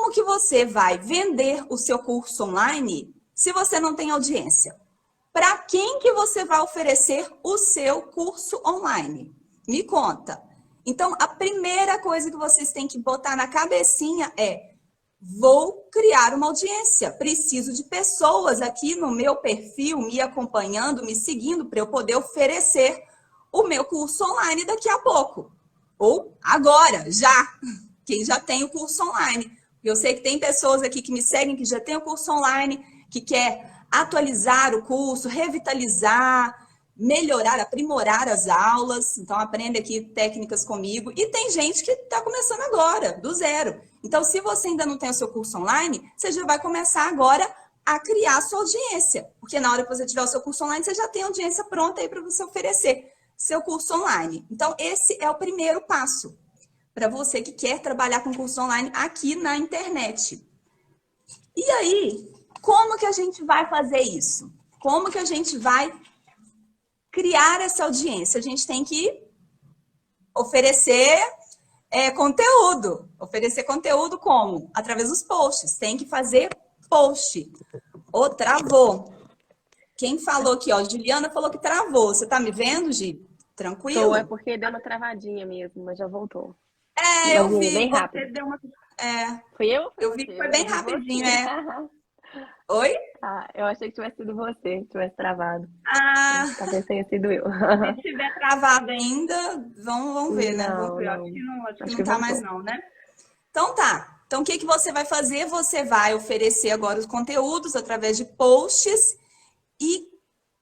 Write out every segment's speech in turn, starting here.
como que você vai vender o seu curso online se você não tem audiência? Para quem que você vai oferecer o seu curso online? Me conta. Então, a primeira coisa que vocês têm que botar na cabecinha é: vou criar uma audiência. Preciso de pessoas aqui no meu perfil me acompanhando, me seguindo, para eu poder oferecer o meu curso online daqui a pouco. Ou agora, já. Quem já tem o curso online. Eu sei que tem pessoas aqui que me seguem, que já tem o curso online, que quer atualizar o curso, revitalizar, melhorar, aprimorar as aulas. Então, aprende aqui técnicas comigo. E tem gente que está começando agora, do zero. Então, se você ainda não tem o seu curso online, você já vai começar agora a criar a sua audiência. Porque na hora que você tiver o seu curso online, você já tem a audiência pronta aí para você oferecer seu curso online. Então, esse é o primeiro passo para você que quer trabalhar com curso online aqui na internet. E aí, como que a gente vai fazer isso? Como que a gente vai criar essa audiência? A gente tem que oferecer conteúdo. Oferecer conteúdo como? Através dos posts. Tem que fazer post. Ou travou. Quem falou aqui, ó? Juliana falou que travou. Você tá me vendo, Gi? Tô, é Tranquilo? porque deu uma travadinha mesmo, mas já voltou. Eu Mas vi. bem Você rápido. deu uma. É, Foi eu ou foi eu vi você? que foi Eu bem ouvi rapidinho, você. é. Oi? Ah, eu achei que tivesse sido você, que tivesse travado. Ah, Mas talvez tenha sido eu. se tiver travado ainda, vamos ver, né? Vamos Não, ver. não. Acho que Acho não que tá mais voltou. não, né? Então tá. Então o que que você vai fazer? Você vai oferecer agora os conteúdos através de posts e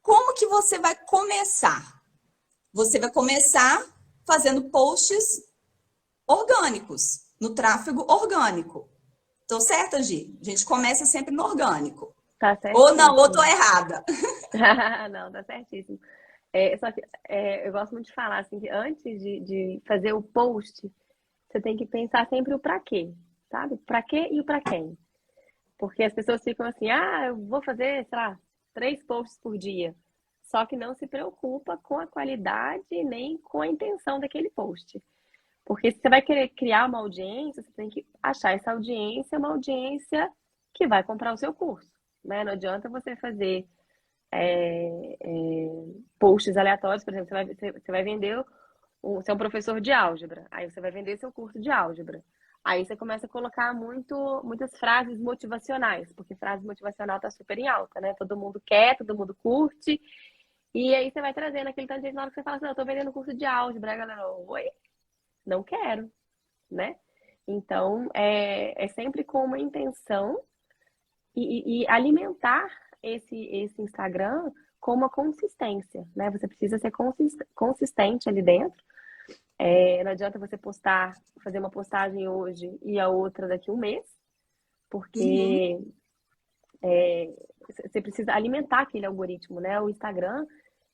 como que você vai começar? Você vai começar fazendo posts orgânicos, no tráfego orgânico. Tô certa, Gi? A gente começa sempre no orgânico. Tá Ou não, ou tô certíssimo. errada. Não, tá certíssimo. Só que eu gosto muito de falar assim, que antes de fazer o post, você tem que pensar sempre o pra quê, sabe? Pra quê e o pra quem. Porque as pessoas ficam assim, eu vou fazer, sei lá, 3 posts por dia. Só que não se preocupa com a qualidade nem com a intenção daquele post. Porque se você vai querer criar uma audiência, você tem que achar essa audiência uma audiência que vai comprar o seu curso, né? Não adianta você fazer posts aleatórios, por exemplo, você vai vender, você é um professor de álgebra, aí você vai vender seu curso de álgebra. Aí você começa a colocar muitas frases motivacionais, porque frase motivacional tá super em alta, né? Todo mundo quer, todo mundo curte. E aí você vai trazendo aquele tanto de gente na hora que você fala assim, eu tô vendendo curso de álgebra, aí a galera, oi? Não quero, né? Então, é sempre com uma intenção e alimentar esse Instagram com uma consistência, né? Você precisa ser consistente ali dentro. Não adianta você fazer uma postagem hoje e a outra daqui a um mês, Uhum. porque você precisa alimentar aquele algoritmo, né? O Instagram,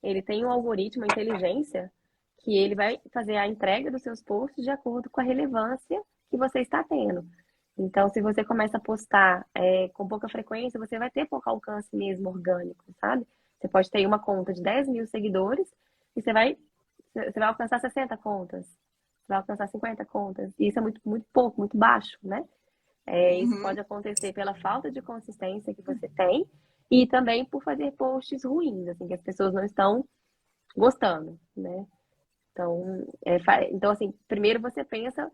ele tem um algoritmo, uma inteligência, que ele vai fazer a entrega dos seus posts de acordo com a relevância que você está tendo. Então, se você começa a postar com pouca frequência, você vai ter pouco alcance mesmo orgânico, sabe? Você pode ter uma conta de 10 mil seguidores e você vai alcançar 60 contas, você vai alcançar 50 contas. E isso é muito, muito pouco, muito baixo, né? Isso Uhum. pode acontecer pela falta de consistência que você tem e também por fazer posts ruins, assim, que as pessoas não estão gostando, né? Então, então assim, primeiro você pensa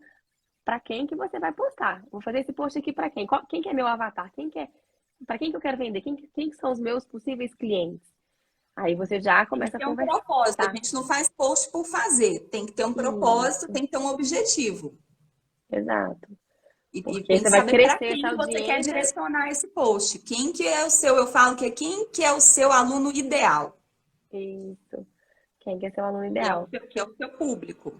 para quem que você vai postar. Vou fazer esse post aqui para quem? Quem que é meu avatar? Para quem que eu quero vender? Quem que são os meus possíveis clientes? Aí você já Tem que começa a ter um propósito. A conversar. gente não faz post por fazer. Tem que ter um propósito, Isso, tem que ter um objetivo. exato. E Porque aí tem que você vai saber para crescer essa quem você quer audiência. direcionar esse post. Quem que é o seu, eu falo que é quem que é o seu aluno ideal, Isso. Quem quer ser o aluno que é o ideal? seu, que é o seu público.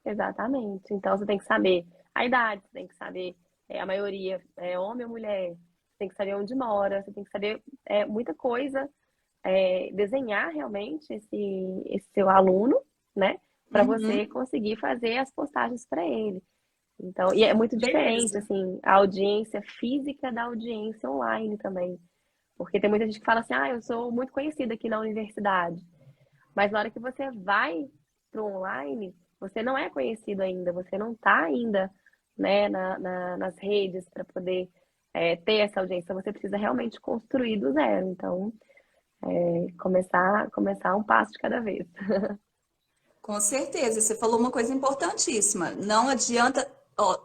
Exatamente. Então você tem que saber a idade, você tem que saber a maioria é homem ou mulher, você tem que saber onde mora, você tem que saber muita coisa, desenhar realmente esse seu aluno, né? Para você Uhum. conseguir fazer as postagens para ele. Então, e é muito diferente, Beleza. assim, a audiência física da audiência online também. Porque tem muita gente que fala assim, eu sou muito conhecida aqui na universidade. Mas na hora que você vai para o online, você não é conhecido ainda, você não está ainda né, nas redes para poder ter essa audiência. Você precisa realmente construir do zero. Então, começar um passo de cada vez. Com certeza, você falou uma coisa importantíssima. Não adianta. Ó,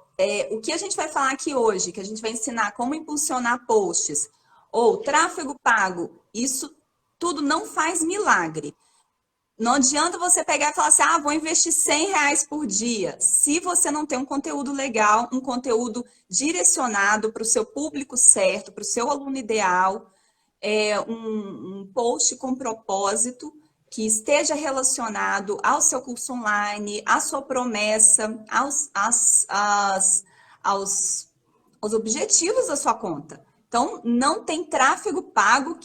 o que a gente vai falar aqui hoje, que a gente vai ensinar como impulsionar posts ou tráfego pago, isso tudo não faz milagre. Não adianta você pegar e falar assim, vou investir R$ 100 por dia. Se você não tem um conteúdo legal, um conteúdo direcionado para o seu público certo, para o seu aluno ideal, um post com propósito que esteja relacionado ao seu curso online, à sua promessa, aos objetivos da sua conta. Então, não tem tráfego pago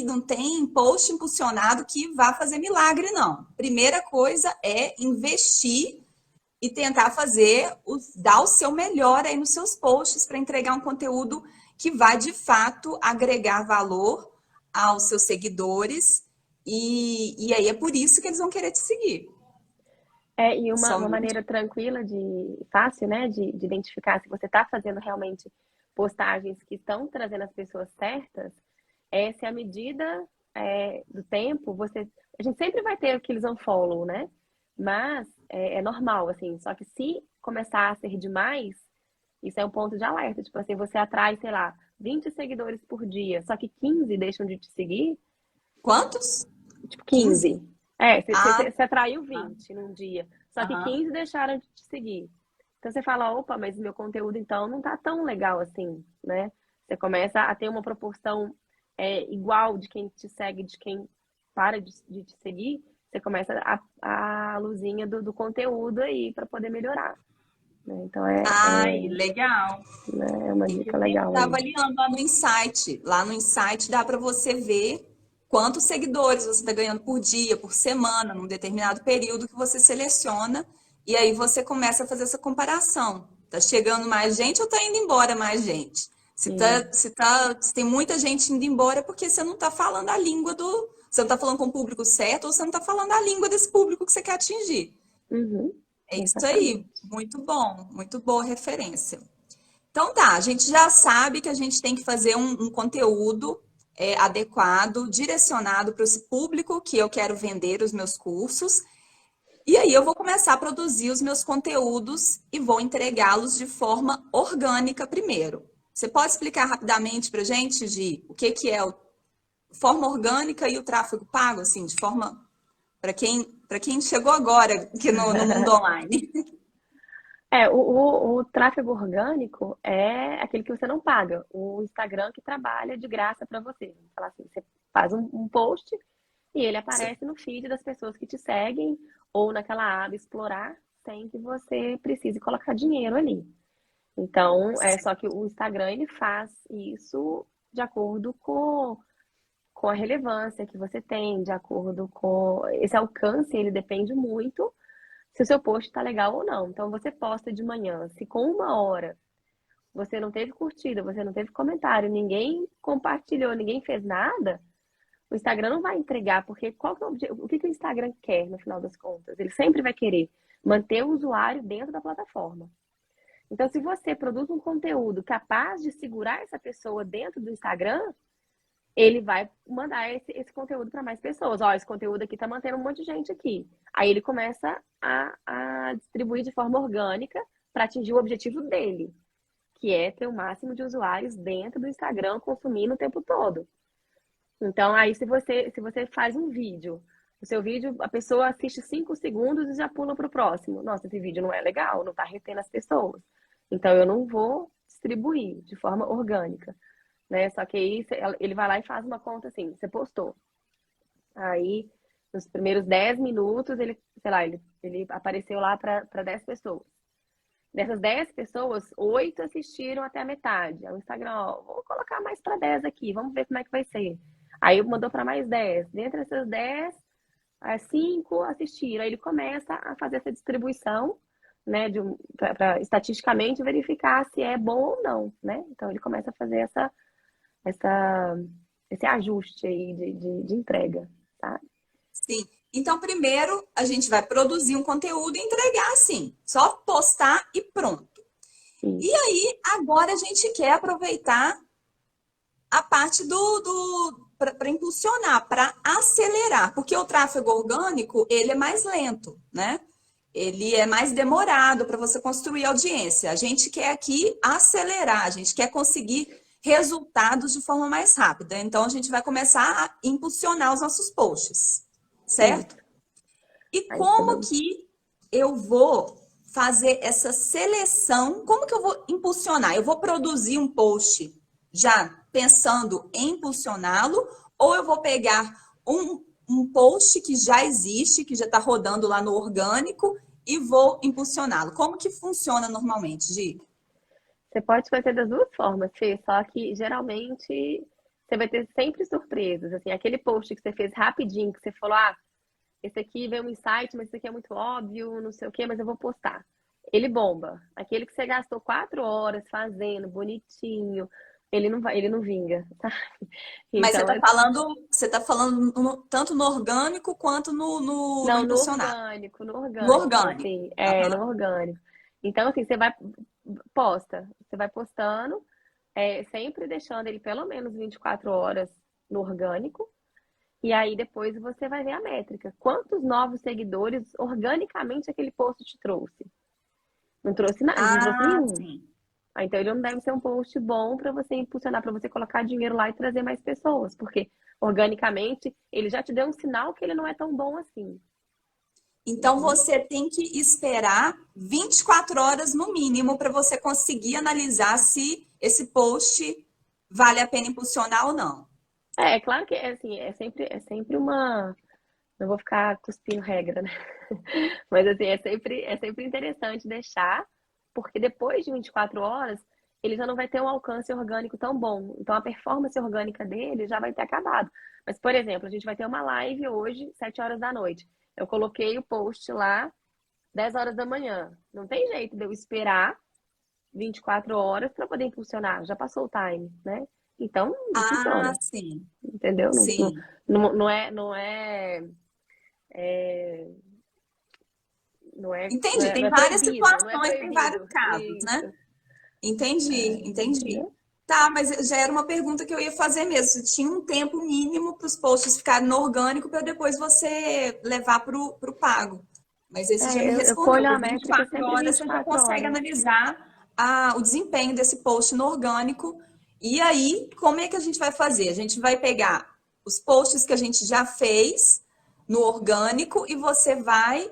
não tem post impulsionado que vá fazer milagre, não. Primeira coisa é investir e tentar dar o seu melhor aí nos seus posts para entregar um conteúdo que vai, de fato, agregar valor aos seus seguidores. E aí é por isso que eles vão querer te seguir. E uma maneira tranquila, fácil, né, de identificar se você está fazendo realmente postagens que estão trazendo as pessoas certas, se à medida do tempo, a gente sempre vai ter aqueles unfollow, né? Mas é normal, assim, só que se começar a ser demais, isso é um ponto de alerta. Tipo assim, você atrai, sei lá, 20 seguidores por dia, só que 15 deixam de te seguir. Quantos? Tipo, 15. Você atraiu 20 num dia, só que 15 deixaram de te seguir. Então você fala, opa, mas meu conteúdo então não tá tão legal assim, né? Você começa a ter uma proporção igual de quem te segue, de quem para de te seguir, você começa a luzinha do conteúdo aí para poder melhorar. Né? Então legal. Né, é uma dica legal. Estava avaliando lá no Insight. Lá no Insight dá para você ver quantos seguidores você está ganhando por dia, por semana, num determinado período que você seleciona. E aí você começa a fazer essa comparação. Tá chegando mais gente ou tá indo embora mais gente? Se tem muita gente indo embora é porque você não tá falando a língua você não tá falando com o público certo ou você não tá falando a língua desse público que você quer atingir. Uhum, É isso aí. Muito bom. Muito boa referência. Então tá, a gente já sabe que a gente tem que fazer um conteúdo adequado, direcionado para esse público que eu quero vender os meus cursos. E aí eu vou começar a produzir os meus conteúdos e vou entregá-los de forma orgânica primeiro. Você pode explicar rapidamente para a gente, Gi, o que é forma orgânica e o tráfego pago, assim, de forma para quem chegou agora aqui no mundo online? O tráfego orgânico é aquele que você não paga. O Instagram que trabalha de graça para você. Vamos falar assim, você faz um post e ele aparece no feed das pessoas que te seguem ou naquela aba explorar sem que você precise colocar dinheiro ali. Então, só que o Instagram ele faz isso de acordo com a relevância que você tem, de acordo com esse alcance, ele depende muito se o seu post está legal ou não. Então, você posta de manhã, se com 1 hora você não teve curtida, você não teve comentário, ninguém compartilhou, ninguém fez nada, o Instagram não vai entregar, porque qual que é o que o Instagram quer no final das contas? Ele sempre vai querer manter o usuário dentro da plataforma. Então, se você produz um conteúdo capaz de segurar essa pessoa dentro do Instagram, ele vai mandar esse conteúdo para mais pessoas. Ó, esse conteúdo aqui tá mantendo um monte de gente aqui. Aí ele começa a distribuir de forma orgânica para atingir o objetivo dele, que é ter o máximo de usuários dentro do Instagram consumindo o tempo todo. Então, aí se você faz um vídeo, o seu vídeo, a pessoa assiste 5 segundos e já pula para o próximo. Nossa, esse vídeo não é legal, não está retendo as pessoas. Então, eu não vou distribuir de forma orgânica. Né? Só que aí ele vai lá e faz uma conta assim, você postou. Aí, nos primeiros 10 minutos, ele apareceu lá para 10 pessoas. Dessas 10 pessoas, 8 assistiram até a metade. Aí o Instagram, vou colocar mais para 10 aqui, vamos ver como é que vai ser. Aí mandou para mais 10. Dentre essas 10, 5 assistiram. Aí ele começa a fazer essa distribuição, né, para estatisticamente verificar se é bom ou não, né? Então ele começa a fazer esse ajuste aí de entrega, tá? Sim. Então, primeiro, a gente vai produzir um conteúdo e entregar assim. Só postar e pronto. Isso. E aí, agora a gente quer aproveitar a parte para impulsionar, para acelerar, porque o tráfego orgânico, ele é mais lento, né? Ele é mais demorado para você construir audiência. A gente quer aqui acelerar, a gente quer conseguir resultados de forma mais rápida. Então, a gente vai começar a impulsionar os nossos posts, certo? Isso. E Aí você como que eu vou fazer essa seleção? Como que eu vou impulsionar? Eu vou produzir um post já pensando em impulsioná-lo, ou eu vou pegar um post que já existe, que já está rodando lá no orgânico, e vou impulsioná-lo? Como que funciona normalmente, Gi? Você pode fazer das duas formas, Fê, só que geralmente você vai ter sempre surpresas. Assim, aquele post que você fez rapidinho, que você falou, ah, esse aqui veio um insight, mas esse aqui é muito óbvio, não sei o quê, mas eu vou postar. Ele bomba. Aquele que você gastou 4 horas fazendo, bonitinho, ele não vinga, sabe? Mas Então, você tá falando tanto no orgânico quanto no não, no impulsionado. orgânico, no No orgânico, orgânico. assim, Aham. no orgânico. Então, assim, posta, você vai postando, sempre deixando ele pelo menos 24 horas no orgânico, e aí depois você vai ver a métrica. Quantos novos seguidores organicamente aquele post te trouxe? Não trouxe nada, não trouxe Ah, nenhum. sim. Ah, então ele não deve ser um post bom para você impulsionar, para você colocar dinheiro lá e trazer mais pessoas, porque organicamente ele já te deu um sinal que ele não é tão bom assim. Então Entendeu? você tem que esperar 24 horas no mínimo para você conseguir analisar se esse post vale a pena impulsionar ou não. É claro que assim, é sempre uma. Não vou ficar cuspindo regra, né? Mas assim, é sempre interessante deixar, porque depois de 24 horas, ele já não vai ter um alcance orgânico tão bom. Então a performance orgânica dele já vai ter acabado. Mas, por exemplo, a gente vai ter uma live hoje, 7 horas da noite. Eu coloquei o post lá, 10 horas da manhã. Não tem jeito de eu esperar 24 horas para poder impulsionar. Já passou o time, né? Então, não Ah, funciona, sim, entendeu? sim. Entendi. Tem Não é várias proibido, não é situações, tem vários proibido. casos, né? Isso, Entendi, entendi. entendeu? Tá, mas já era uma pergunta que eu ia fazer mesmo. Se tinha um tempo mínimo para os posts ficarem no orgânico para depois você levar para o pago. Mas aí você já me Eu respondeu. colho a Com vinte e métrica quatro sempre horas vinte e você já quatro consegue horas. analisar o desempenho desse post no orgânico. E aí, como é que a gente vai fazer? A gente vai pegar os posts que a gente já fez no orgânico e você vai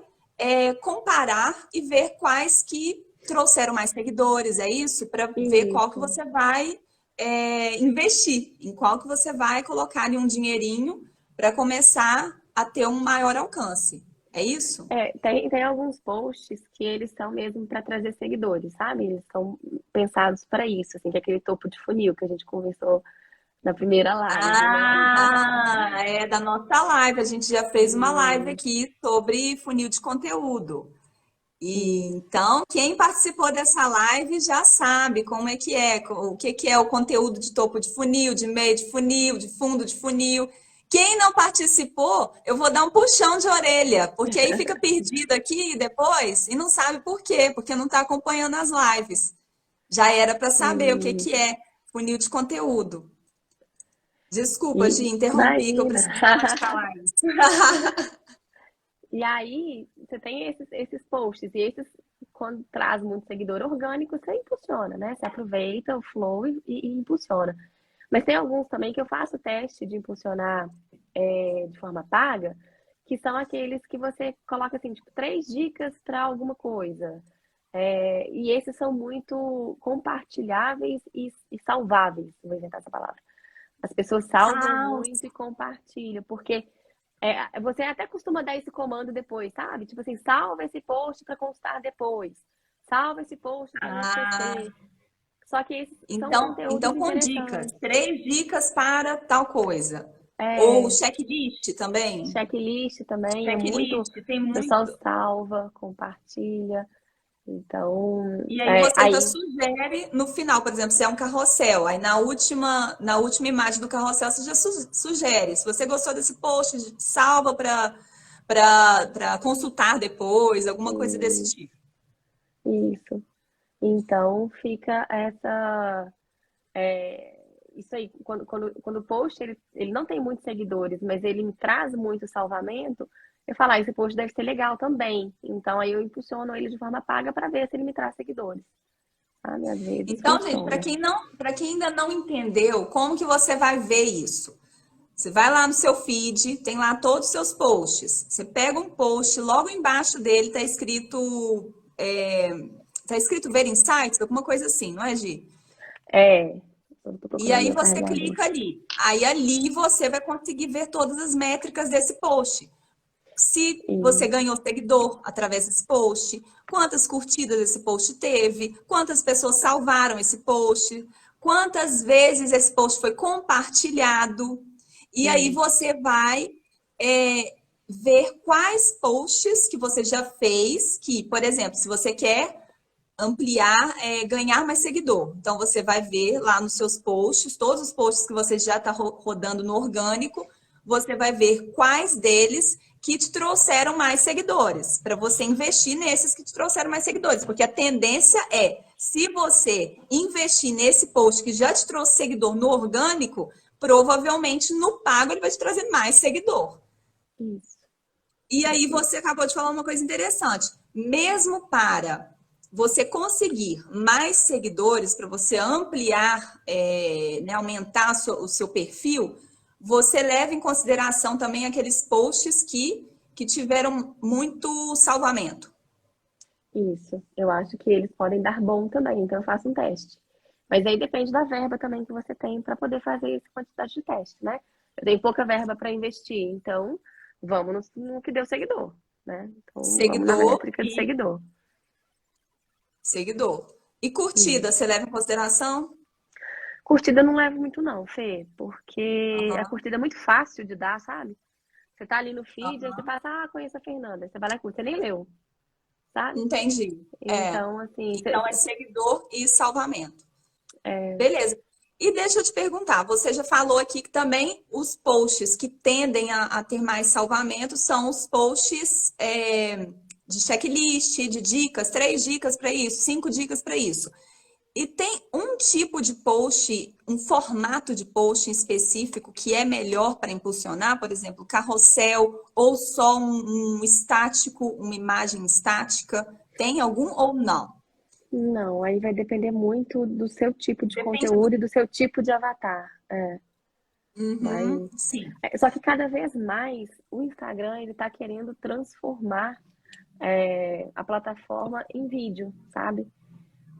comparar e ver quais que trouxeram mais seguidores, é isso? Para ver qual que Isso. você vai investir, em qual que você vai colocar ali um dinheirinho para começar a ter um maior alcance. É isso? Tem alguns posts que eles são mesmo para trazer seguidores, sabe? Eles são pensados para isso, assim, que é aquele topo de funil que a gente conversou na primeira live, né? Ah, é da nossa live. A gente já fez uma live E, aqui sobre funil de conteúdo. E e então, quem participou dessa live já sabe como é, o que é o conteúdo de topo de funil, de meio de funil, de fundo de funil. Quem não participou, eu vou dar um puxão de orelha, porque aí fica perdido aqui depois e não sabe por quê, porque não está acompanhando as lives. Já era para saber o que isso. é funil de conteúdo. Desculpa, E Gi, interrompi, que eu imagina. precisava te falar isso. E aí, você tem esses posts, e esses, quando traz muito seguidor orgânico, você impulsiona, né? Você aproveita o flow e impulsiona. Mas tem alguns também que eu faço teste de impulsionar de forma paga, que são aqueles que você coloca assim, tipo, 3 dicas para alguma coisa. E esses são muito compartilháveis e salváveis, vou inventar essa palavra. As pessoas salvam Ah, muito e compartilham, porque você até costuma dar esse comando depois, sabe? Tipo assim, salva esse post para constar depois. Salva esse post para não ah, esquecer. Só que esses são então conteúdos com dicas, interessantes. 3 dicas para tal coisa. Ou É, checklist também. checklist também é muito. Checklist, tem O pessoal muito. salva, compartilha. Então, E aí você ainda aí. sugere no final, por exemplo, se é um carrossel, aí na última imagem do carrossel você já sugere. Se você gostou desse post, salva para consultar depois, alguma coisa desse tipo. Isso. Então fica essa. Isso aí, quando o post ele não tem muitos seguidores, mas ele me traz muito salvamento, eu falo, esse post deve ser legal também. Então aí eu impulsiono ele de forma paga para ver se ele me traz seguidores. Sabe? Às vezes Então, gente, funciona. para quem ainda não entendeu, como que você vai ver isso? Você vai lá no seu feed, tem lá todos os seus posts. Você pega um post, logo embaixo dele tá escrito ver insights, alguma coisa assim, não é, Gi? É, eu tô E procurando aí meu você carregador. clica ali. Aí ali você vai conseguir ver todas as métricas desse post. Se você E, ganhou seguidor através desse post, quantas curtidas esse post teve, quantas pessoas salvaram esse post, quantas vezes esse post foi compartilhado. E aí e, você vai ver quais posts que você já fez, que, por exemplo, se você quer ampliar, ganhar mais seguidor. Então, você vai ver lá nos seus posts, todos os posts que você já está rodando no orgânico, você vai ver quais deles que te trouxeram mais seguidores, para você investir nesses que te trouxeram mais seguidores, porque a tendência é, se você investir nesse post que já te trouxe seguidor no orgânico, provavelmente no pago ele vai te trazer mais seguidor. isso. E aí Isso. você acabou de falar uma coisa interessante. Mesmo para você conseguir mais seguidores, para você ampliar, né, aumentar o seu perfil, você leva em consideração também aqueles posts que tiveram muito salvamento. Isso. Eu acho que eles podem dar bom também, então eu faço um teste. Mas aí depende da verba também que você tem para poder fazer essa quantidade de teste, né? Eu tenho pouca verba para investir, então vamos no que deu seguidor, né? Então vamos na Seguidor métrica de e seguidor. seguidor. E curtida, Isso. você leva em consideração? Curtida eu não levo muito não, Fê, porque a Aham, curtida é muito fácil de dar, sabe? Você tá ali no feed, aí você aham. passa, conheço a Fernanda, aí você vai lá e curte, você nem leu, sabe? Entendi. Então, assim, Então é seguidor e salvamento. é, Beleza. E deixa eu te perguntar, você já falou aqui que também os posts que tendem a ter mais salvamento são os posts de checklist, de dicas, 3 dicas para isso, 5 dicas para isso. E tem um tipo de post, um formato de post em específico que é melhor para impulsionar, por exemplo, carrossel ou só um estático, uma imagem estática? Tem algum ou não? não, aí vai depender muito do seu tipo de Depende do. conteúdo e do seu tipo de avatar. Uhum, Vai. sim. Só que cada vez mais o Instagram ele está querendo transformar a plataforma em vídeo, sabe?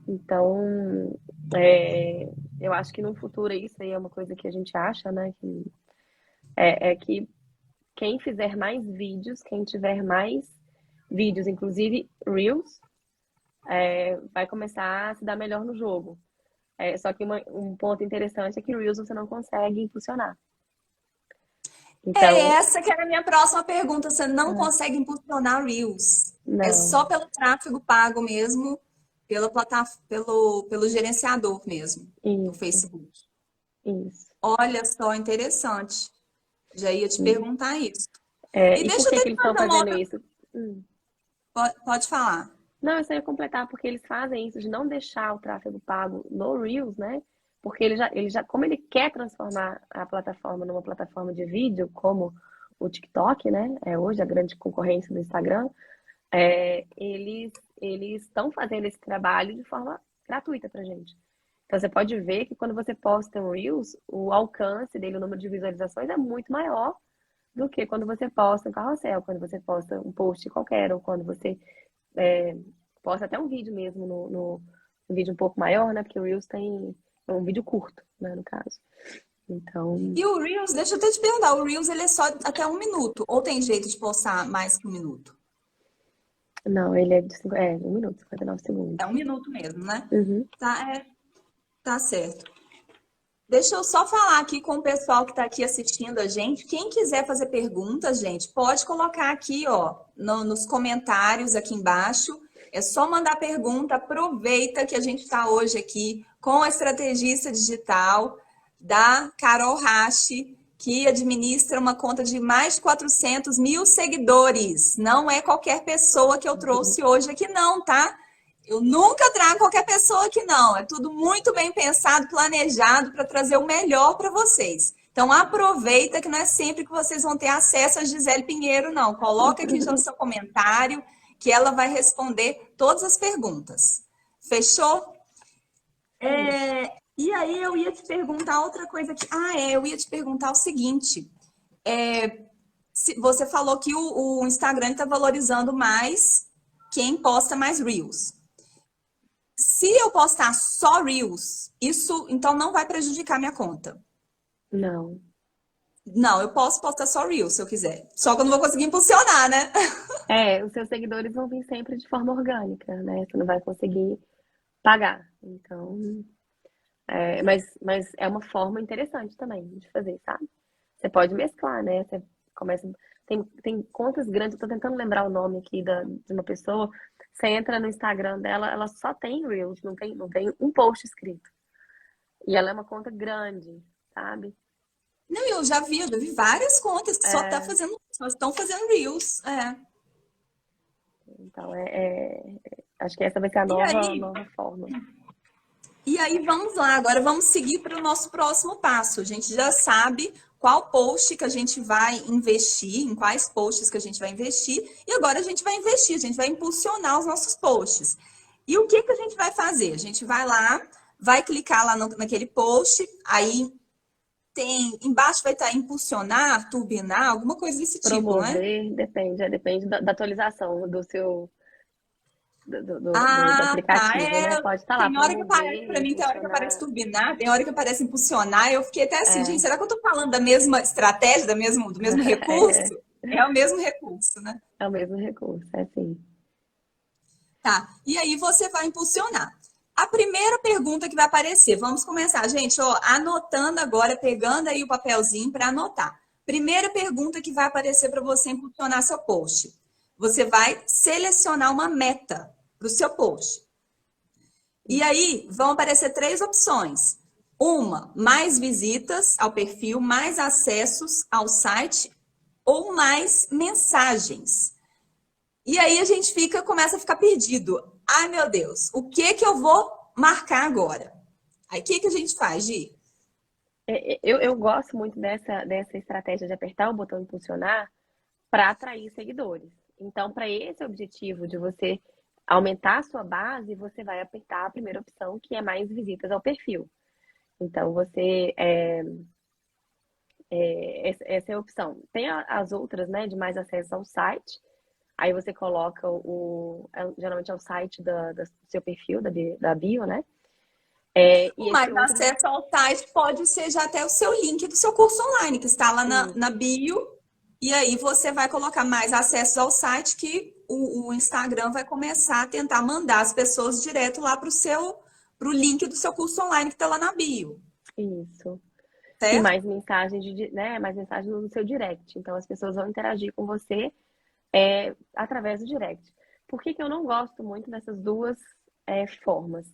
Então, eu acho que no futuro isso aí é uma coisa que a gente acha, né? Que quem fizer mais vídeos, quem tiver mais vídeos, inclusive Reels, vai começar a se dar melhor no jogo. Só que um ponto interessante é que Reels você não consegue impulsionar. É Então, essa que era a minha próxima pergunta. Você não ah, consegue impulsionar Reels. É só não, pelo tráfego pago mesmo, pelo gerenciador mesmo, do isso, Facebook. isso. Olha só, interessante. Já ia te perguntar isso. E E por deixa eu que até que te eles estão fazer uma fazendo outra. isso? Hum. Pode falar. Não, eu só ia completar, porque eles fazem isso de não deixar o tráfego pago no Reels, né? Porque como ele quer transformar a plataforma numa plataforma de vídeo, como o TikTok, né? É hoje a grande concorrência do Instagram, eles estão fazendo esse trabalho de forma gratuita pra gente. Então você pode ver que quando você posta um Reels, o alcance dele, o número de visualizações é muito maior do que quando você posta um carrossel, quando você posta um post qualquer, ou quando você é, posta até um vídeo mesmo no vídeo um pouco maior, né? Porque o Reels tem um vídeo curto, né, no caso. Então, E o Reels, deixa eu até te perguntar, o Reels ele é só até 1 minuto, ou tem jeito de postar mais que 1 minuto? não, ele é de 1 minuto, 59 É segundos. 1 minuto mesmo, né? Uhum. Tá certo. Deixa eu só falar aqui com o pessoal que está aqui assistindo a gente. Quem quiser fazer perguntas, gente, pode colocar aqui, ó, nos comentários aqui embaixo. É só mandar pergunta. Aproveita que a gente está hoje aqui com a estrategista digital da Carol Rache, que administra uma conta de mais de 400 mil seguidores. Não é qualquer pessoa que eu trouxe hoje aqui, não, tá? Eu nunca trago qualquer pessoa aqui, não. É tudo muito bem pensado, planejado para trazer o melhor para vocês. Então, aproveita que não é sempre que vocês vão ter acesso a Gisele Pinheiro, não. Coloca aqui já o seu comentário, que ela vai responder todas as perguntas. Fechou? E aí eu ia te perguntar outra coisa aqui. Eu ia te perguntar o seguinte. Você falou que o Instagram está valorizando mais quem posta mais Reels. Se eu postar só Reels, isso então não vai prejudicar minha conta. Não. Não, eu posso postar só Reels se eu quiser. Só que eu não vou conseguir impulsionar, né? Os seus seguidores vão vir sempre de forma orgânica, né? Você não vai conseguir pagar. Então, mas é uma forma interessante também de fazer, sabe? Você pode mesclar, né? Você começa. Tem contas grandes, eu tô tentando lembrar o nome aqui de uma pessoa. Você entra no Instagram dela, ela só tem Reels, não tem um post escrito. E ela é uma conta grande, sabe? Não, eu já vi várias contas que só estão fazendo Reels. Então, acho que essa vai ser a E aí, nova forma. vamos lá, agora vamos seguir para o nosso próximo passo. A gente já sabe qual post que a gente vai investir, em quais posts que a gente vai investir, e agora a gente vai investir, a gente vai impulsionar os nossos posts. E o que a gente vai fazer? A gente vai lá, vai clicar lá naquele post, aí embaixo vai estar impulsionar, turbinar, alguma coisa desse tipo, não é? Promover, depende da atualização do seu do Tá. aplicativo, né? Pode estar lá, Tem hora que aparece, para promover, mim, tem hora que aparece impulsionar. turbinar, tem hora que aparece impulsionar. Eu fiquei até assim, gente, É, será que eu tô falando da mesma estratégia, do mesmo recurso? É o mesmo recurso, né? é o mesmo recurso, é assim. Tá. E aí você vai impulsionar. A primeira pergunta que vai aparecer, vamos começar, gente, ó, anotando agora, pegando aí o papelzinho para anotar. Primeira pergunta que vai aparecer para você impulsionar seu post. Você vai selecionar uma meta para o seu post. E aí vão aparecer três opções. Uma, mais visitas ao perfil, mais acessos ao site ou mais mensagens. E aí a gente começa a ficar perdido. Ai, meu Deus, o que eu vou marcar agora? Aí o que a gente faz, Gi? Eu gosto muito dessa estratégia de apertar o botão impulsionar para atrair seguidores. Então, para esse objetivo de você aumentar a sua base, você vai apertar a primeira opção, que é mais visitas ao perfil. Então, essa é a opção. Tem as outras, né, de mais acesso ao site. Aí você coloca geralmente é o site do seu perfil, da bio, né? E O esse mais outro, acesso ao site pode ser já até o seu link do seu curso online, que está lá na bio. E aí você vai colocar mais acessos ao site, que o Instagram vai começar a tentar mandar as pessoas direto lá para o link do seu curso online que está lá na bio. isso. E Certo? mais mensagens né? Mais mensagens no seu direct. Então as pessoas vão interagir com você através do direct. Por que eu não gosto muito dessas duas formas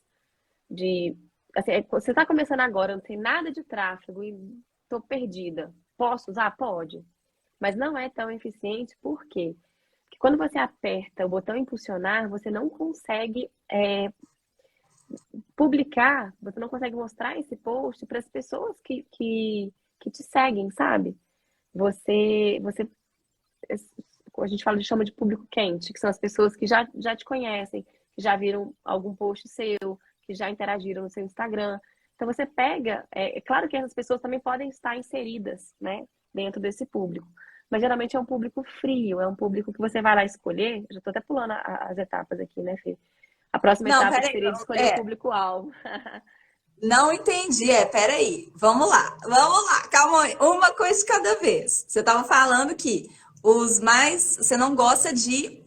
de assim, você está começando agora, não tem nada de tráfego e estou perdida. Posso usar? Pode. Mas não é tão eficiente, por quê? Porque quando você aperta o botão impulsionar, você não consegue publicar, você não consegue mostrar esse post para as pessoas que te seguem, sabe? Você, a gente chama de público quente, que são as pessoas que já te conhecem, que já viram algum post seu, que já interagiram no seu Instagram. Então você pega, é claro que essas pessoas também podem estar inseridas, né, dentro desse público, mas geralmente é um público frio, é um público que você vai lá escolher. Já estou até pulando as etapas aqui, né, Fê? A próxima Não, etapa peraí. seria de escolher o público-alvo. Não entendi. Peraí. Vamos lá. Calma aí. Uma coisa de cada vez. Você estava falando que você não gosta de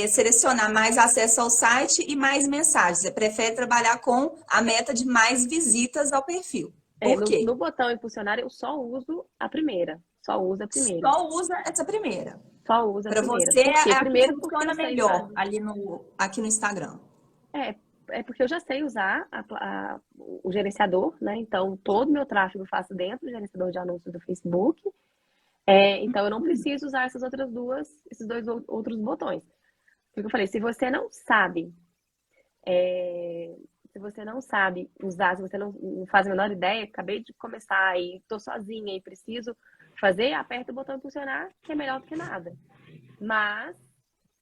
selecionar mais acesso ao site e mais mensagens. Você prefere trabalhar com a meta de mais visitas ao perfil. Por No quê? botão impulsionar, eu só uso a primeira. Só uso a primeira. Só usa essa primeira. Só uso a Para primeira. você Por quê? é a que Primeiro porque funciona eu sei melhor fazer. ali aqui no Instagram. É, é porque eu já sei usar o gerenciador, né? Então, todo o meu tráfego eu faço dentro do gerenciador de anúncios do Facebook. Então, eu não preciso usar esses dois outros botões. Porque eu falei, se você não sabe Se você não sabe usar, se você não faz a menor ideia, acabei de começar e estou sozinha e preciso fazer, aperta o botão impulsionar, que é melhor do que nada. Mas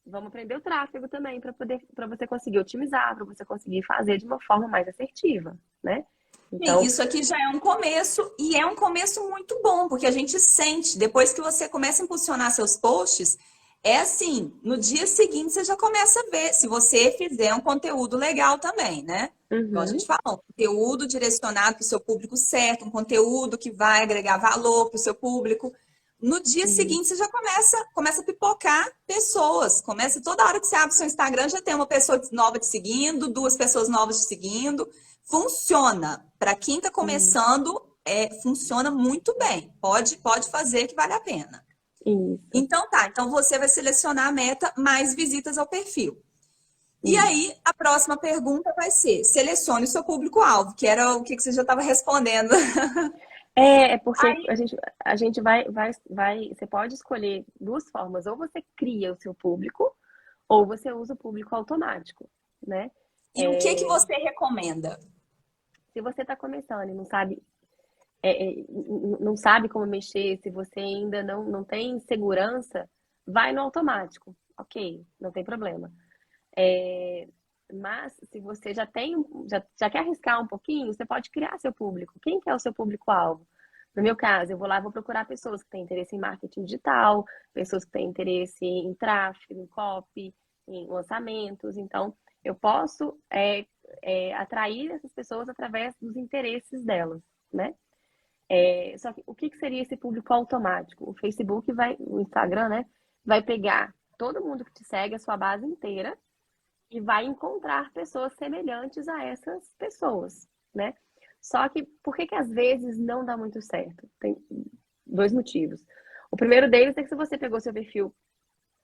vamos aprender o tráfego também para você conseguir otimizar, para você conseguir fazer de uma forma mais assertiva, né? Sim, Então, isso aqui já é um começo e é um começo muito bom, porque a gente sente, depois que você começa a impulsionar seus posts, é assim, no dia seguinte você já começa a ver, se você fizer um conteúdo legal também, né? Igual a gente uhum, falou, um conteúdo direcionado para o seu público certo, um conteúdo que vai agregar valor para o seu público. No dia seguinte você já começa a pipocar pessoas, começa toda hora que você abre o seu Instagram já tem uma pessoa nova te seguindo, duas pessoas novas te seguindo. Funciona. Para quem está isso, começando, funciona muito bem. Pode fazer que vale a pena. isso, Então tá, então você vai selecionar a meta mais visitas ao perfil. E isso. aí, a próxima pergunta vai ser: selecione o seu público-alvo, que era o que você já estava respondendo. É porque a gente você pode escolher duas formas, ou você cria o seu público, ou você usa o público automático, né? E o que É, você recomenda? se você está começando e não sabe como mexer, se você ainda não tem segurança, vai no automático, ok, não tem problema. É, mas se você já quer arriscar um pouquinho, você pode criar seu público. Quem que é o seu público-alvo? No meu caso, eu vou lá e vou procurar pessoas que têm interesse em marketing digital, pessoas que têm interesse em tráfego, em copy, em lançamentos. Então, eu posso atrair essas pessoas através dos interesses delas, né? Só que o que seria esse público automático? O Facebook o Instagram, né, vai pegar todo mundo que te segue, a sua base inteira, e vai encontrar pessoas semelhantes a essas pessoas, né? Só que por que às vezes não dá muito certo? Tem dois motivos. O primeiro deles é que se você pegou seu perfil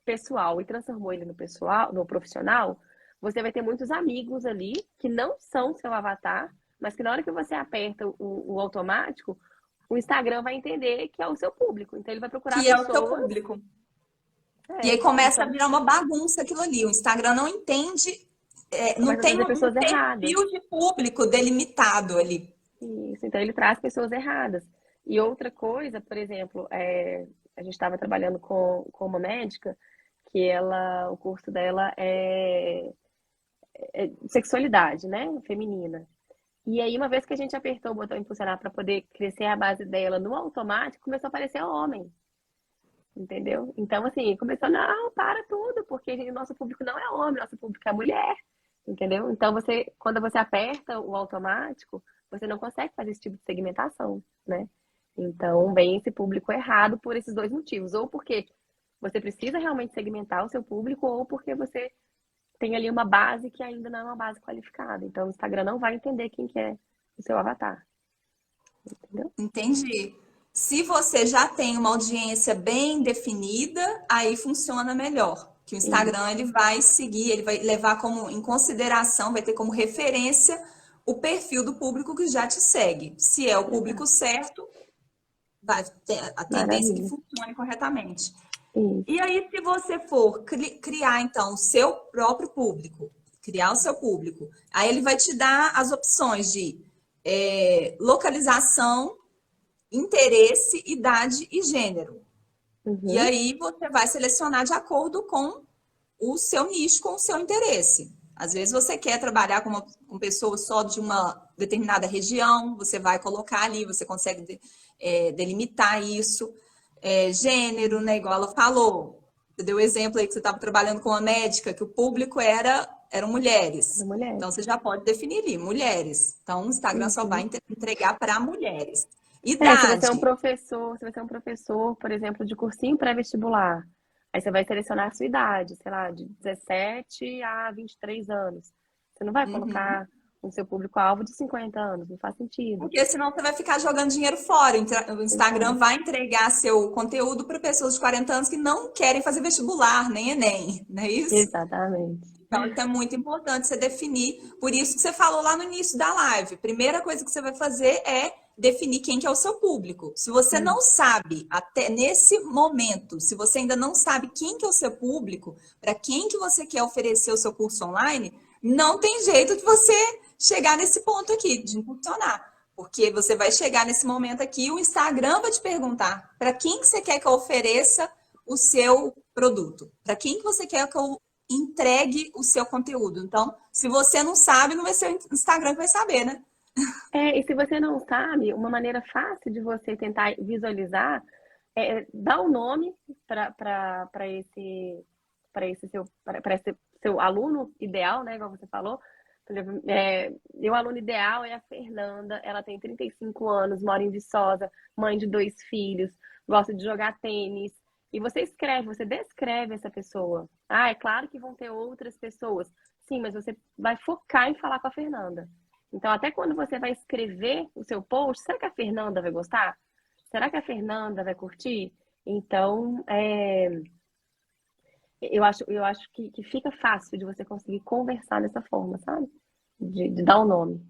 pessoal e transformou ele no pessoal, no profissional, você vai ter muitos amigos ali que não são seu avatar, mas que na hora que você aperta o automático, o Instagram vai entender que é o seu público. Então ele vai procurar Que é o seu pessoas. público. E aí começa a Então virar uma bagunça aquilo ali. O Instagram não entende, não começa a tem trazer um pessoas erradas. perfil de público delimitado ali. Isso, então ele traz pessoas erradas. E outra coisa, por exemplo, a gente estava trabalhando com uma médica que o curso dela é sexualidade, né? Feminina. E aí, uma vez que a gente apertou o botão impulsionar para poder crescer a base dela no automático, começou a aparecer homem, entendeu? Então, assim, começou, não, para tudo, porque o nosso público não é homem, nosso público é mulher, entendeu? Então, quando você aperta o automático, você não consegue fazer esse tipo de segmentação, né? Então, vem esse público errado por esses dois motivos. Ou porque você precisa realmente segmentar o seu público, ou porque você tem ali uma base que ainda não é uma base qualificada. Então, o Instagram não vai entender quem que é o seu avatar, entendeu? Entendi. Se você já tem uma audiência bem definida, aí funciona melhor. Que o Instagram Isso. ele vai seguir, ele vai levar como em consideração, vai ter como referência o perfil do público que já te segue. Se é o público Exato. certo, vai ter a tendência que Maravilha. funcione corretamente. E Isso. aí, se você for criar, então, o seu próprio público, criar o seu público, aí ele vai te dar as opções de localização, interesse, idade e gênero. E Uhum. aí você vai selecionar de acordo com o seu nicho, com o seu interesse. Às vezes você quer trabalhar com pessoas só de uma determinada região, você vai colocar ali, você consegue delimitar isso. Gênero, né? Igual ela falou. Você deu o exemplo aí que você estava trabalhando com uma médica, que o público eram Da mulheres. mulher. Então você já pode definir ali, mulheres. Então o Instagram só vai Uhum. entregar para mulheres. Se você é um Idade. professor, por exemplo, de cursinho pré-vestibular, aí você vai selecionar a sua idade, sei lá, de 17 a 23 anos. Você não vai Uhum. colocar o seu público-alvo de 50 anos, não faz sentido. Porque senão você vai ficar jogando dinheiro fora. O Instagram Exato. vai entregar seu conteúdo para pessoas de 40 anos que não querem fazer vestibular, nem Enem, não é isso? Exatamente. Então, isso é muito importante você definir. Por isso que você falou lá no início da live. Primeira coisa que você vai fazer é definir quem que é o seu público. Se você não Isso. sabe, até nesse momento, se você ainda não sabe quem que é o seu público, para quem que você quer oferecer o seu curso online, não tem jeito de você chegar nesse ponto aqui, de impulsionar. Porque você vai chegar nesse momento aqui, o Instagram vai te perguntar para quem que você quer que eu ofereça o seu produto, para quem que você quer que eu entregue o seu conteúdo. Então, se você não sabe, não vai ser o Instagram que vai saber, né? E se você não sabe, uma maneira fácil de você tentar visualizar é dar um nome para esse seu aluno ideal, né? Igual você falou. Por exemplo, meu aluno ideal é a Fernanda, ela tem 35 anos, mora em Viçosa, mãe de 2 filhos, gosta de jogar tênis. E você escreve, você descreve essa pessoa. Ah, é claro que vão ter outras pessoas. Sim, mas você vai focar em falar com a Fernanda. Então, até quando você vai escrever o seu post, será que a Fernanda vai gostar? Será que a Fernanda vai curtir? Então, eu acho que fica fácil de você conseguir conversar dessa forma, sabe? De dar um nome.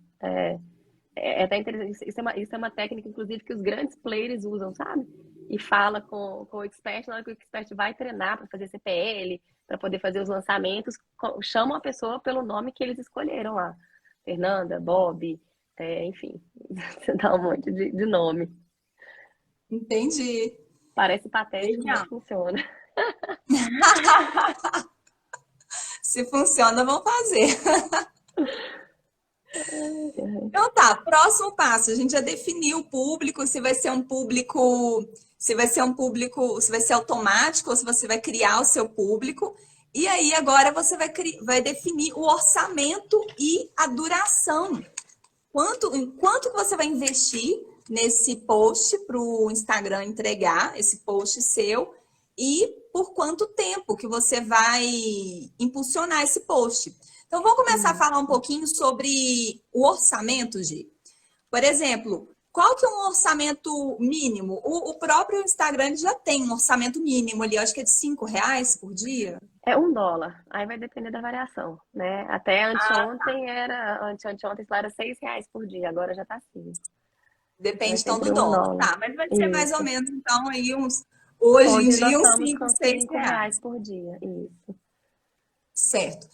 É até interessante. Isso é uma técnica, inclusive, que os grandes players usam, sabe? E fala com o expert, na hora que o expert vai treinar para fazer CPL, para poder fazer os lançamentos, chamam a pessoa pelo nome que eles escolheram lá. Fernanda, Bob, enfim, você dá um monte de nome. Entendi. Parece patético, Legal. mas funciona. Se funciona, vamos fazer. Então tá, próximo passo. A gente já definiu o público, se vai ser um público, se vai ser automático ou se você vai criar o seu público. E aí agora você vai definir o orçamento e a duração. Quanto que você vai investir nesse post para o Instagram entregar esse post seu e por quanto tempo que você vai impulsionar esse post. Então, vamos começar a falar um pouquinho sobre o orçamento, Gi. Por exemplo, qual que é um orçamento mínimo? O próprio Instagram já tem um orçamento mínimo ali, eu acho que é de R$ 5 por dia. É $1. Aí vai depender da variação, né? Até anteontem anteontem era R$ 6 por dia, agora já tá assim. É Depende então do sempre dólar. $1. Tá, mas vai ser mais ou Isso. menos, então, aí hoje em Hoje nós dia, uns estamos 5, com 6 R$ 5 reais. por dia. Isso. Certo.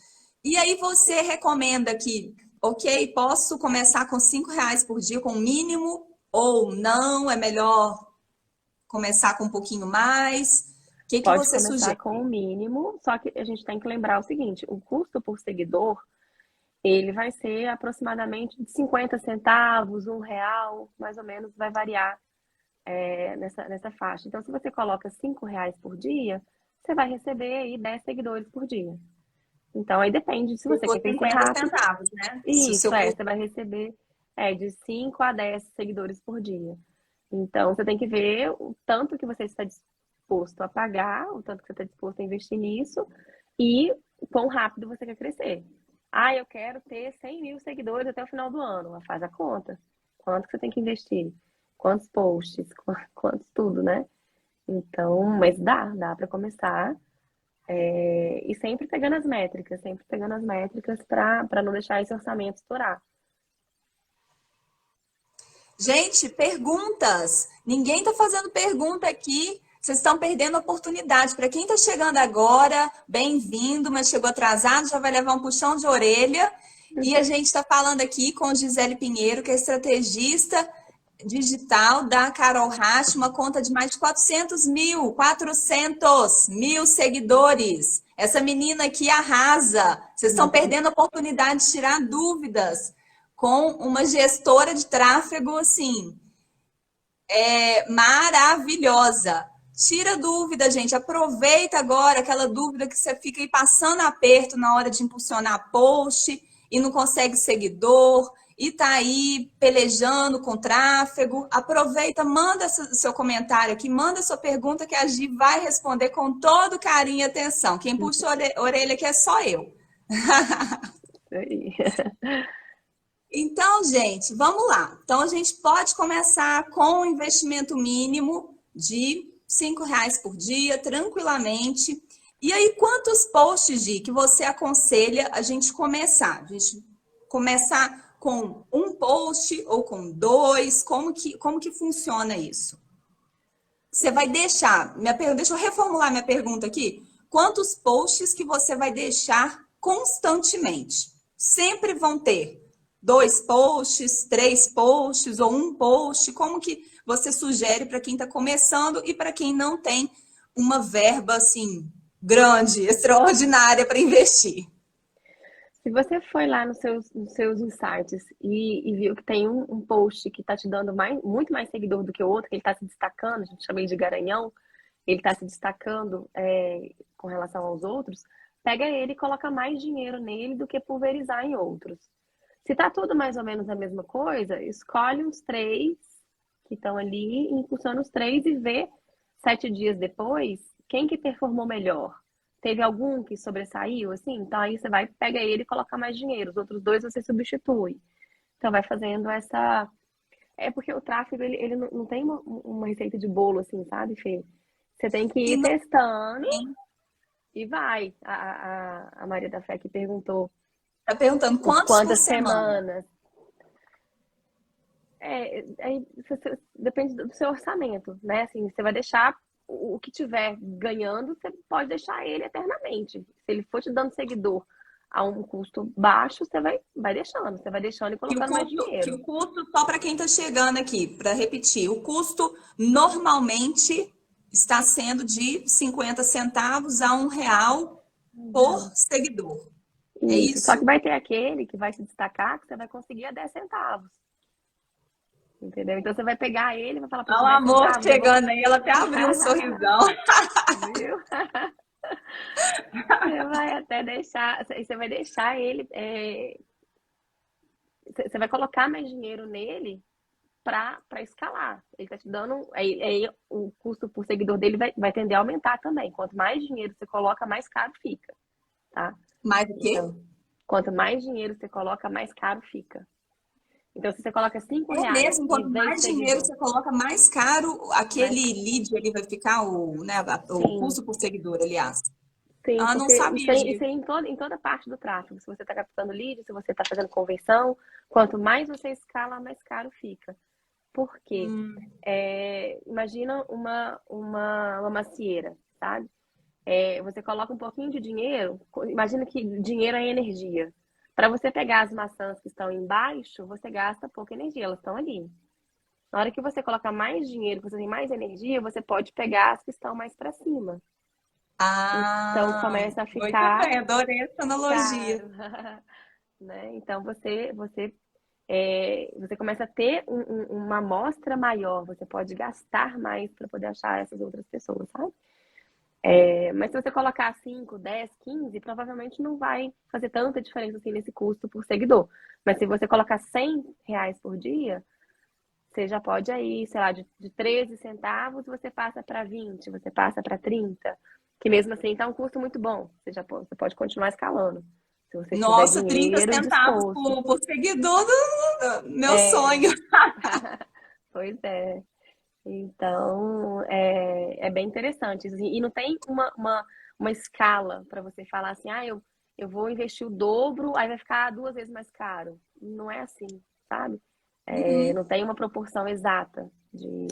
E aí você recomenda que, ok, posso começar com R$ 5 por dia, com o mínimo, ou não, é melhor começar com um pouquinho mais? O que que Pode você começar sugere? com o mínimo, só que a gente tem que lembrar o seguinte: o custo por seguidor, ele vai ser aproximadamente de 50 centavos, R$ 1, mais ou menos, vai variar nessa faixa. Então, se você coloca R$ 5 por dia, você vai receber aí 10 seguidores por dia. Então, aí depende se você Por quer crescer 50 rápido. centavos, né? Se o Isso, seu custo... você vai receber de 5 a 10 seguidores por dia. Então, você tem que ver o tanto que você está disposto a pagar, o tanto que você está disposto a investir nisso e o quão rápido você quer crescer. Ah, eu quero ter 100 mil seguidores até o final do ano. Faz a conta. Quanto que você tem que investir? Quantos posts? Quantos tudo, né? Então, mas dá para começar. E sempre pegando as métricas para não deixar esse orçamento estourar. Gente, perguntas. Ninguém está fazendo pergunta aqui. Vocês estão perdendo a oportunidade. Para quem está chegando agora, bem-vindo, mas chegou atrasado, já vai levar um puxão de orelha. E a gente está falando aqui com Gisele Pinheiro, que é estrategista digital da Carol Rasch, uma conta de mais de 400 mil seguidores. Essa menina aqui arrasa. Vocês estão perdendo a oportunidade de tirar dúvidas com uma gestora de tráfego, assim, maravilhosa. Tira dúvida, gente. Aproveita agora aquela dúvida que você fica aí passando aperto na hora de impulsionar post e não consegue seguidor e tá aí pelejando com tráfego. Aproveita, manda seu comentário aqui, manda sua pergunta que a Gi vai responder com todo carinho e atenção. Quem puxa a orelha aqui é só eu. Então, gente, vamos lá. Então, a gente pode começar com um investimento mínimo de R$ 5 por dia, tranquilamente. E aí, quantos posts, Gi, que você aconselha a gente começar? A gente começar com um post ou com 2? Como que funciona isso? Você vai deixar... Deixa eu reformular minha pergunta aqui. Quantos posts que você vai deixar constantemente? sempre vão ter 2 posts, 3 posts ou um post. Como que você sugere para quem está começando e para quem não tem uma verba assim grande, extraordinária para investir? Se você foi lá nos seus insights e viu que tem um post que está te dando muito mais seguidor do que o outro, que ele está se destacando, a gente chama ele de garanhão, ele está se destacando com relação aos outros, pega ele e coloca mais dinheiro nele do que pulverizar em outros. Se tá tudo mais ou menos a mesma coisa, escolhe uns três que estão ali, impulsiona os três e vê 7 dias depois quem que performou melhor. Teve algum que sobressaiu, assim? Então aí você vai, pega ele e coloca mais dinheiro. Os outros dois você substitui. Então vai fazendo essa. É porque o tráfego, ele não tem uma receita de bolo, assim, sabe, Fê? Você tem que E ir não testando tem. e vai. A Maria da Fé que perguntou Tá perguntando por quantos por quantas semana? semanas. Depende do seu orçamento, né? Assim, você vai deixar o que tiver ganhando, você pode deixar ele eternamente. Se ele for te dando seguidor a um custo baixo, você vai deixando e colocando mais Que dinheiro. o custo, só para quem está chegando aqui, para repetir, o custo normalmente está sendo de 50 centavos a R$ 1 por seguidor. É Isso. Só que isso? vai ter aquele que vai se destacar que você vai conseguir a 10 centavos. Entendeu? Então você vai pegar ele e vai falar, pô, Olha com o 10 amor centavos eu vou. chegando aí, ela até abriu um sorrisão. Viu? Você vai até deixar. Você vai deixar ele. Você vai colocar mais dinheiro nele para escalar. Ele está te dando. Aí o custo por seguidor dele vai tender a aumentar também. Quanto mais dinheiro você coloca, mais caro fica. Tá? Mais o quê? Então, quanto mais dinheiro você coloca, mais caro fica. Então, se você coloca cinco É reais mesmo, e quanto vem mais dinheiro seguidor, você coloca, mais caro mais aquele caro. lead ele vai ficar, né, o Sim, custo por seguidor, aliás. sim, Ah, não porque sabia isso disso. é em toda parte do tráfego. Se você está captando lead, se você está fazendo conversão, quanto mais você escala, mais caro fica. Por quê? Imagina uma macieira, sabe? Você coloca um pouquinho de dinheiro, imagina que dinheiro é energia. Para você pegar as maçãs que estão embaixo, você gasta pouca energia, elas estão ali. Na hora que você coloca mais dinheiro, que você tem mais energia, você pode pegar as que estão mais para cima. Então Ah, começa a muito ficar bem, adorei essa analogia. caro, né? Então você começa a ter uma amostra maior, você pode gastar mais para poder achar essas outras pessoas, sabe? Mas se você colocar 5, 10, 15, provavelmente não vai fazer tanta diferença assim nesse custo por seguidor. Mas se você colocar R$ 100 por dia, você já pode aí, sei lá, de 13 centavos você passa para 20, você passa para 30, que mesmo assim está um custo muito bom. Você pode continuar escalando, se você tiver Nossa, 30 dinheiro centavos disposto. por seguidor do meu É, sonho. pois é. Então, é bem interessante. Assim, e não tem uma escala para você falar assim, eu vou investir o dobro, aí vai ficar 2 vezes mais caro. Não é assim, sabe? Não Uhum. tem uma proporção exata E,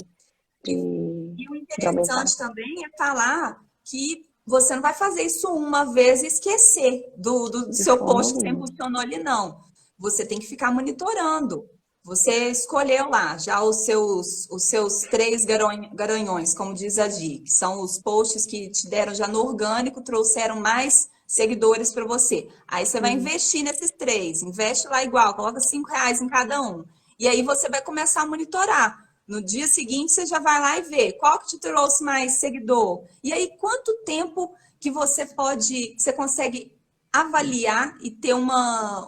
de, e o de aumentar. interessante também é falar que você não vai fazer isso uma vez e esquecer do De seu forma post que você alguma. impulsionou ali, não. Você tem que ficar monitorando. Você escolheu lá já os seus 3 garanhões, como diz a Gi, que são os posts que te deram já no orgânico, trouxeram mais seguidores para você. Aí você vai Uhum. investir nesses 3, investe lá igual, coloca R$ 5 em cada um. E aí você vai começar a monitorar. No dia seguinte, você já vai lá e vê qual que te trouxe mais seguidor. E aí, quanto tempo que você consegue avaliar e ter uma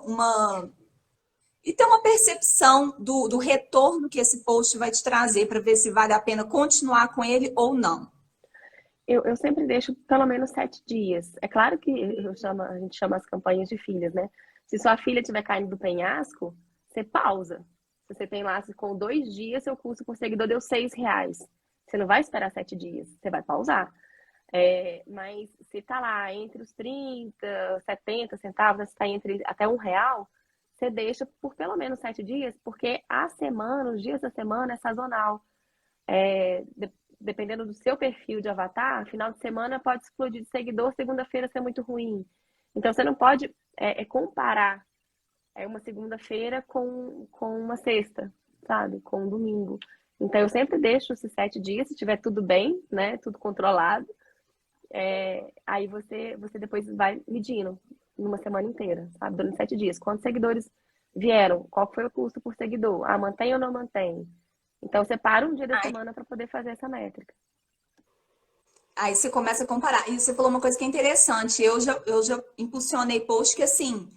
percepção do retorno que esse post vai te trazer para ver se vale a pena continuar com ele ou não. Eu sempre deixo pelo menos 7 dias. É claro que a gente chama as campanhas de filhas, né? Se sua filha estiver caindo do penhasco, você pausa. Se você tem lá, se com 2 dias, seu custo por seguidor deu R$ 6. Você não vai esperar 7 dias, você vai pausar. Mas se tá lá entre os 30, 70 centavos, se tá entre até R$ 1, você deixa por pelo menos 7 dias, porque a semana, os dias da semana é sazonal. Dependendo do seu perfil de avatar, final de semana pode explodir de seguidor, segunda-feira ser muito ruim. Então você não pode comparar é uma segunda-feira com uma sexta, sabe? Com um domingo. Então, eu sempre deixo esses 7 dias, se tiver tudo bem, né? Tudo controlado. Aí você depois vai medindo numa semana inteira, sabe? Durante 7 dias. Quantos seguidores vieram? Qual foi o custo por seguidor? Ah, mantém ou não mantém? Então, separa um dia da semana para poder fazer essa métrica. Aí você começa a comparar. E você falou uma coisa que é interessante. Eu já impulsionei post que assim,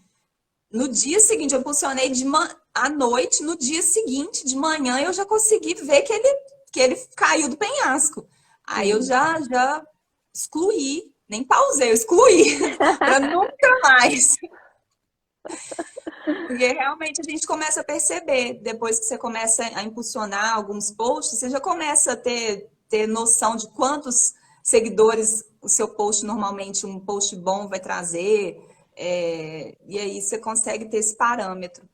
no dia seguinte, eu impulsionei à noite, no dia seguinte, de manhã, eu já consegui ver que ele caiu do penhasco. Aí eu já excluí, nem pausei, eu excluí, para nunca mais. Porque realmente a gente começa a perceber, depois que você começa a impulsionar alguns posts, você já começa a ter noção de quantos seguidores o seu post, normalmente um post bom vai trazer, e aí você consegue ter esse parâmetro.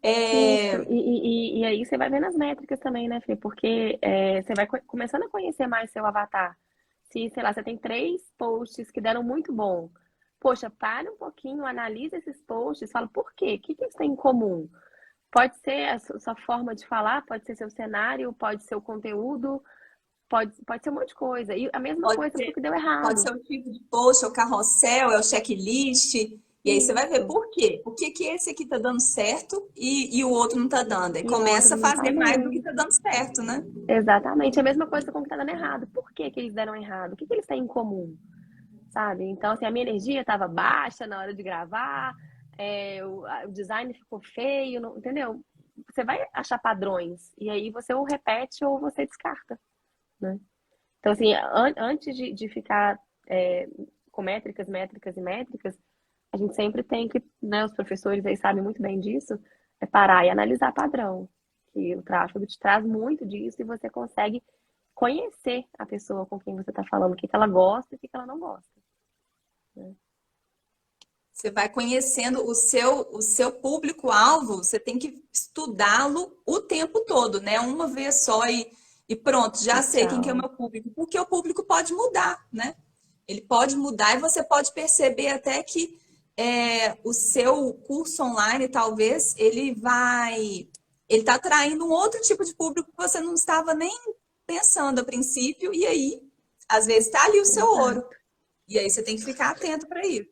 Isso, e aí você vai vendo as métricas também, né, Fê? Porque você vai começando a conhecer mais seu avatar. Se, sei lá, você tem 3 posts que deram muito bom. Poxa, para um pouquinho, analisa esses posts, fala por quê? O que que eles têm em comum? Pode ser a sua forma de falar, pode ser seu cenário, pode ser o conteúdo, pode ser um monte de coisa. E a mesma Pode coisa ser, pro que deu pode errado. ser o tipo de post, é o carrossel, é o checklist. E aí você vai ver Isso. por quê. Por que que esse aqui tá dando certo e o outro não tá dando? Aí E o outro começa a não tá fazer mais do que dando. tá dando certo, né? Exatamente. É a mesma coisa com o que tá dando errado. Por que que eles deram errado? O que que eles têm em comum? Sabe? Então, assim, a minha energia estava baixa na hora de gravar, o design ficou feio, entendeu? Você vai achar padrões, e aí você ou repete ou você descarta, né? Então, assim, antes de ficar com métricas, métricas e métricas, a gente sempre tem que, né, os professores aí sabem muito bem disso, é parar e analisar padrão. Que o tráfego te traz muito disso e você consegue conhecer a pessoa com quem você está falando, o que que ela gosta e o que que ela não gosta, né? Você vai conhecendo o seu público-alvo, você tem que estudá-lo o tempo todo, né? Uma vez só e pronto, E já sei quem que é o tchau. meu público. Porque o público pode mudar, né? Ele pode mudar e você pode perceber até que o seu curso online, talvez, ele está atraindo um outro tipo de público que você não estava nem pensando a princípio, e aí, às vezes, está ali o seu ouro. Exato. E aí você tem que ficar atento para isso.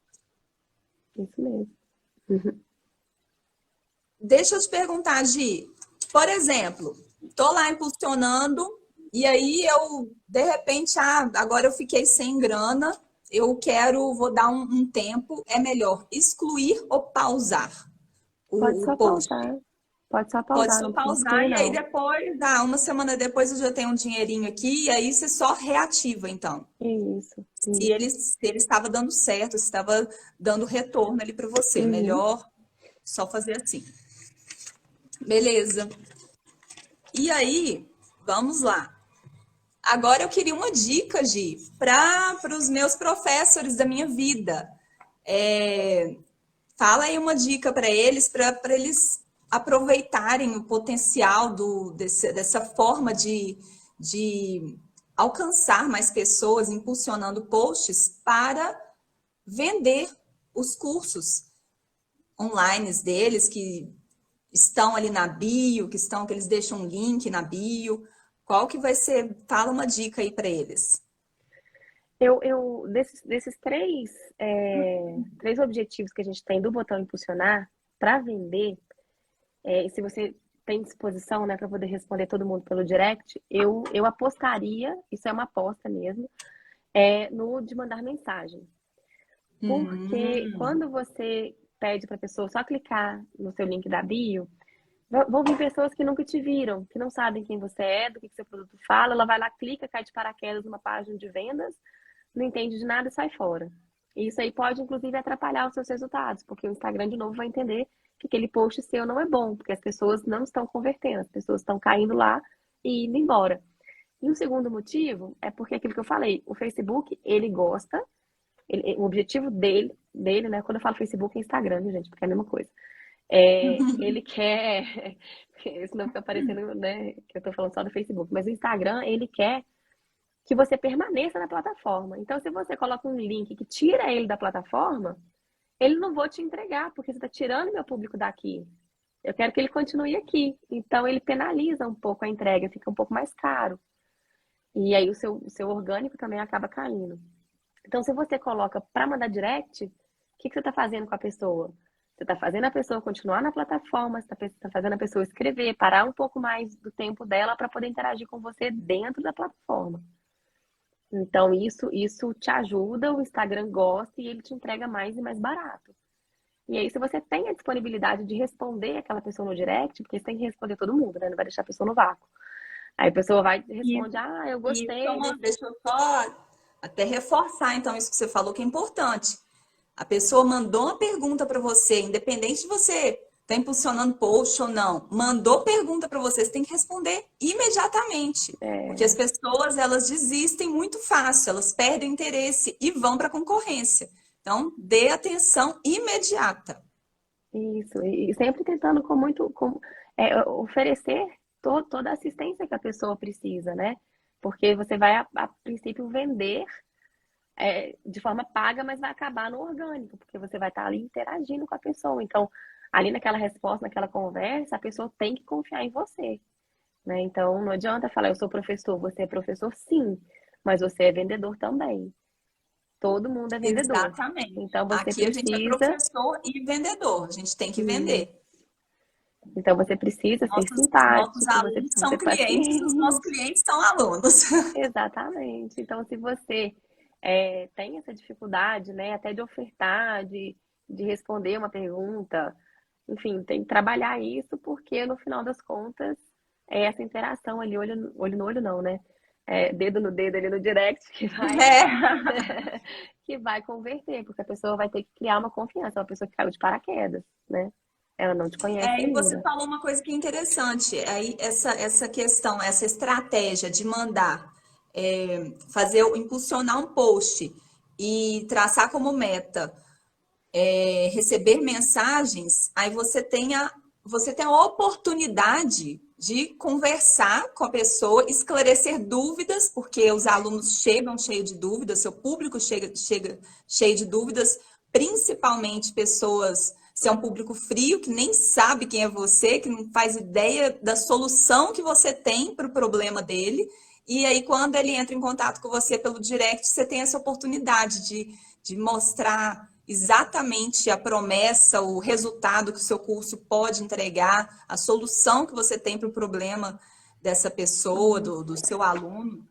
Isso mesmo. Uhum. Deixa eu te perguntar, Gi. Por exemplo, tô lá impulsionando e aí de repente, agora eu fiquei sem grana, vou dar um tempo. É melhor excluir ou pausar Pode o só post? pausar. Pode só Pode pausar, só não precisa pausar excluir, e aí não. depois, uma semana depois eu já tenho um dinheirinho aqui e aí você só reativa, então. Isso, Se isso. ele estava dando certo, se estava dando retorno ali para você. Uhum. Melhor só fazer assim. Beleza. E aí, vamos lá. Agora eu queria uma dica, Gi, para os meus professores da minha vida. É, fala aí uma dica para eles aproveitarem o potencial dessa forma de alcançar mais pessoas, impulsionando posts para vender os cursos online deles, que estão ali na bio, que eles deixam um link na bio. Qual que vai ser? Fala uma dica aí para eles. Desses três objetivos que a gente tem do botão impulsionar, para vender, se você tem disposição, né, para poder responder todo mundo pelo direct, eu apostaria, isso é uma aposta mesmo, no de mandar mensagem. Porque Hum, quando você pede para a pessoa só clicar no seu link da bio, vão vir pessoas que nunca te viram, que não sabem quem você é, do que seu produto fala. Ela vai lá, clica, cai de paraquedas numa página de vendas, não entende de nada e sai fora. E isso aí pode, inclusive, atrapalhar os seus resultados, porque o Instagram, de novo, vai entender que aquele post seu não é bom, porque as pessoas não estão convertendo, as pessoas estão caindo lá e indo embora. E o segundo motivo é porque aquilo que eu falei, o Facebook, ele gosta, o objetivo dele, né? Quando eu falo Facebook, é Instagram, viu, gente? Porque é a mesma coisa. Ele quer. Senão fica parecendo, né, que eu tô falando só do Facebook. Mas o Instagram, ele quer que você permaneça na plataforma. Então, se você coloca um link que tira ele da plataforma, ele não vou te entregar, porque você está tirando meu público daqui. Eu quero que ele continue aqui. Então, ele penaliza um pouco a entrega, fica um pouco mais caro. E aí, o seu orgânico também acaba caindo. Então, se você coloca para mandar direct, o que você está fazendo com a pessoa? Você está fazendo a pessoa continuar na plataforma, você está fazendo a pessoa escrever, parar um pouco mais do tempo dela para poder interagir com você dentro da plataforma. Então, isso te ajuda, o Instagram gosta e ele te entrega mais e mais barato. E aí, se você tem a disponibilidade de responder aquela pessoa no direct, porque você tem que responder todo mundo, né? Não vai deixar a pessoa no vácuo. Aí a pessoa vai e responde, eu gostei desse... Deixa eu só até reforçar, então, isso que você falou, que é importante. A pessoa mandou uma pergunta para você, independente de você estar impulsionando post ou não, mandou pergunta para você, você tem que responder imediatamente. Porque as pessoas, elas desistem muito fácil, elas perdem interesse e vão para a concorrência. Então, dê atenção imediata. Isso, e sempre tentando oferecer toda a assistência que a pessoa precisa, né? Porque você vai, a princípio, vender de forma paga, mas vai acabar no orgânico, porque você vai estar ali interagindo com a pessoa. Então, ali naquela resposta, naquela conversa, a pessoa tem que confiar em você, né? Então, não adianta falar, eu sou professor, você é professor, sim, mas você é vendedor também. Todo mundo é vendedor. Exatamente. Então, você Aqui a gente é precisa... professor e vendedor, a gente tem que Sim. vender. Então, você precisa ser Nossos simpático, você alunos precisa são ser clientes, os nossos paciente. clientes são alunos. Exatamente. Então, se você tem essa dificuldade, né, até de ofertar, de responder uma pergunta, enfim, tem que trabalhar isso, porque no final das contas, é essa interação ali, olho no olho não, né? Dedo no dedo ali no direct que vai, É. que vai converter, porque a pessoa vai ter que criar uma confiança, uma pessoa que caiu de paraquedas, né? Ela não te conhece E você ainda. falou uma coisa que é interessante, aí essa questão, essa estratégia de mandar, impulsionar um post e traçar como meta receber mensagens, aí você tem a oportunidade de conversar com a pessoa, esclarecer dúvidas, porque os alunos chegam cheios de dúvidas, seu público chega cheio de dúvidas, principalmente pessoas, se é um público frio, que nem sabe quem é você, que não faz ideia da solução que você tem para o problema dele. E aí, quando ele entra em contato com você pelo direct, você tem essa oportunidade de mostrar exatamente a promessa, o resultado que o seu curso pode entregar, a solução que você tem para o problema dessa pessoa, do seu aluno,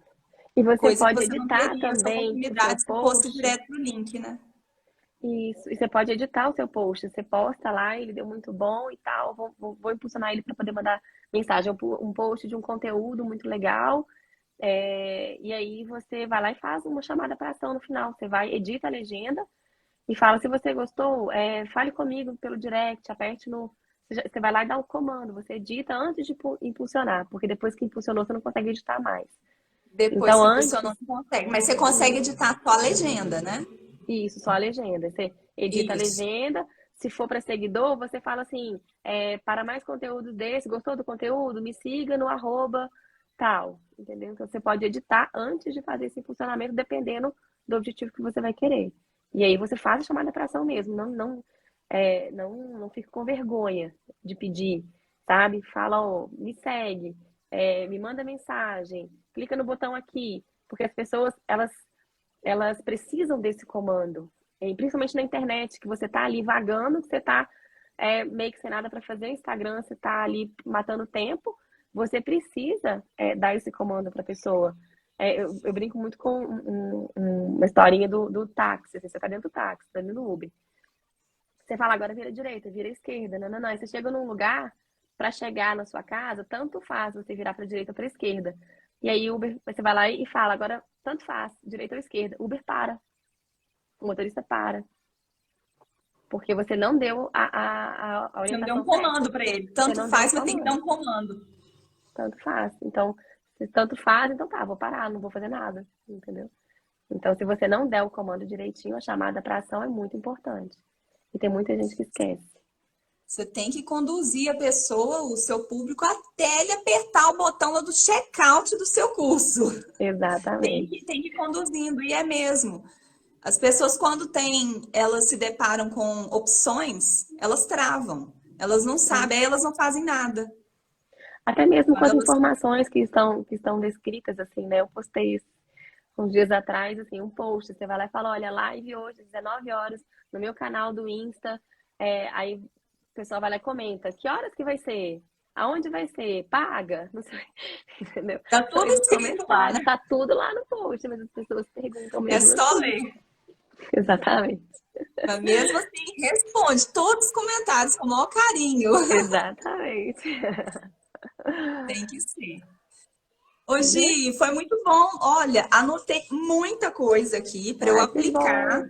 E você coisa que pode você não editar teria essa também o seu oportunidade se fosse post. direto para o link, né? Isso. E você pode editar o seu post. Você posta lá, ele deu muito bom e tal. Vou impulsionar ele para poder mandar mensagem. Um post de um conteúdo muito legal. E aí você vai lá e faz uma chamada para ação no final. Você vai, edita a legenda e fala, se você gostou, fale comigo pelo direct, aperte no. Você vai lá e dá o comando. Você edita antes de impulsionar, porque depois que impulsionou, você não consegue editar mais. Depois Então, que antes, impulsionou, não consegue. Mas você consegue editar só a legenda, né? isso, só a legenda. Você edita a Isso. legenda. Se for para seguidor, você fala assim: para mais conteúdo desse, gostou do conteúdo? Me siga no arroba tal. Entendeu? Então você pode editar antes de fazer esse funcionamento, dependendo do objetivo que você vai querer. E aí você faz a chamada para ação mesmo. Não fica com vergonha de pedir, sabe? Fala, ó, me segue, me manda mensagem, clica no botão aqui. Porque as pessoas, elas precisam desse comando. E principalmente na internet, que você tá ali vagando, que você tá meio que sem nada para fazer, Instagram, você tá ali matando tempo, você precisa dar esse comando para a pessoa. Eu brinco muito com uma historinha do táxi. Assim, você tá dentro do táxi, tá dentro do Uber. Você fala, agora vira direita, vira esquerda. Não, não, não. Aí você chega num lugar, para chegar na sua casa, tanto faz você virar para direita ou para esquerda. E aí Uber, você vai lá e fala, agora tanto faz, direita ou esquerda. Uber para. O motorista para. Porque você não deu a Você não deu um orientação certa. comando para ele. Você Tanto não deu o faz, mas tem que dar comando. um comando. Tanto faz. Então, se tanto faz, então tá, vou parar, não vou fazer nada. Entendeu? Então, se você não der o comando direitinho, a chamada para ação é muito importante. E tem muita gente que esquece. Você tem que conduzir a pessoa, o seu público, até ele apertar o botão lá do check-out do seu curso. Tem Exatamente. que, tem que ir conduzindo, e é mesmo. As pessoas, quando elas se deparam com opções, elas travam. Elas não sabem, aí elas não fazem nada. Até mesmo com Quando as elas... informações que estão descritas, assim, né? Eu postei isso uns dias atrás, assim, um post. Você vai lá e fala, olha, live hoje, 19 horas, no meu canal do Insta. Aí o pessoal vai lá e comenta, que horas que vai ser? Aonde vai ser? Paga? Não sei, entendeu? Tá São tudo esses escrito lá, comentários. né? Tá tudo lá no post, mas as pessoas perguntam É mesmo só assim. ler. Exatamente. Mas mesmo assim, responde todos os comentários com o maior carinho. Exatamente. Tem que ser. Ô, Né? Gi, foi muito bom. Olha, anotei muita coisa aqui para eu Ai, que aplicar. bom.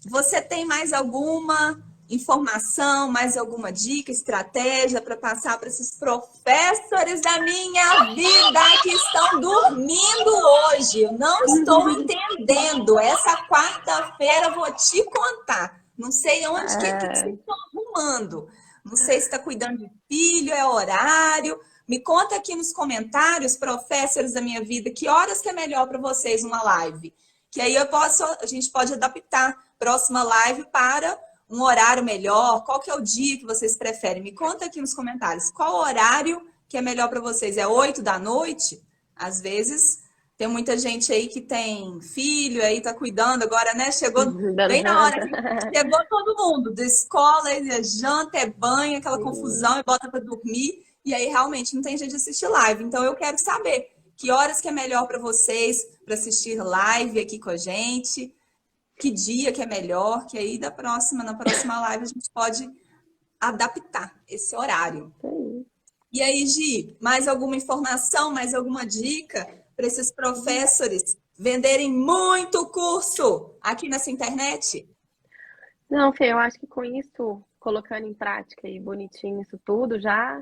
Você tem mais alguma informação, mais alguma dica, estratégia para passar para esses professores da minha vida que estão dormindo hoje? Eu não estou entendendo. Essa quarta-feira eu vou te contar. Não sei onde que vocês É, estão arrumando. Não sei se está cuidando de filho, é horário. Me conta aqui nos comentários, professores da minha vida, que horas que é melhor para vocês uma live? Que aí a gente pode adaptar próxima live para um horário melhor. Qual que é o dia que vocês preferem? Me conta aqui nos comentários. Qual horário que é melhor para vocês? É 8 da noite? Às vezes tem muita gente aí que tem filho, aí tá cuidando agora, né? Chegou dando bem na hora janta. que chegou todo mundo, da escola, é janta, é banho, aquela Sim. confusão, e bota para dormir. E aí realmente não tem jeito de assistir live. Então eu quero saber que horas que é melhor para vocês para assistir live aqui com a gente, que dia que é melhor, que aí na próxima live a gente pode adaptar esse horário. Sim. E aí, Gi, mais alguma informação, mais alguma dica para esses professores venderem muito curso aqui nessa internet? Não, Fê, eu acho que com isso, colocando em prática e bonitinho isso tudo, já